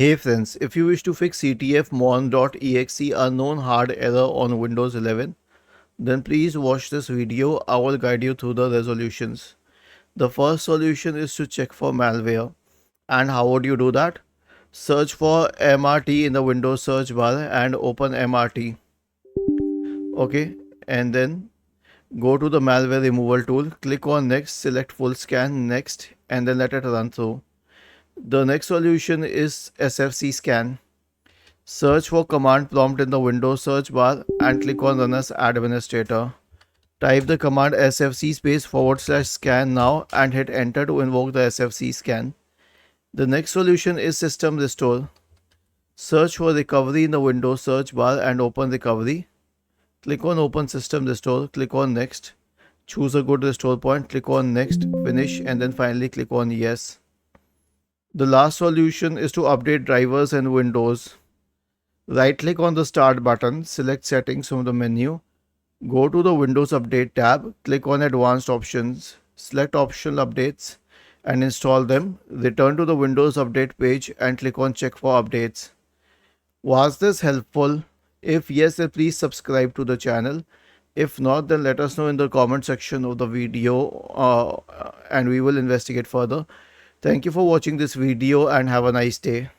Hey friends, if you wish to fix Ctfmon.exe unknown hard error on Windows 11, then please watch this video. I will guide you through the resolutions. The first solution is to check for malware. And how would you do that? Search for MRT in the Windows search bar and open MRT. Okay, and then go to the malware removal tool, click on next, select full scan, next, and then let it run through. The next solution is SFC scan. Search for command prompt in the Windows search bar and click on Run as Administrator. Type the command sfc /scan now and hit enter to invoke the SFC scan. The next solution is System Restore. Search for recovery in the Windows search bar and open recovery. Click on Open System Restore, click on Next. Choose a good restore point, click on Next, Finish, and then finally click on Yes. The last solution is to update drivers and Windows. Right click on the Start button, select Settings from the menu. Go to the Windows Update tab, click on Advanced Options, select Optional Updates and install them. Return to the Windows Update page and click on Check for Updates. Was this helpful? If yes, then please subscribe to the channel. If not, then let us know in the comment section of the video and we will investigate further. Thank you for watching this video and have a nice day.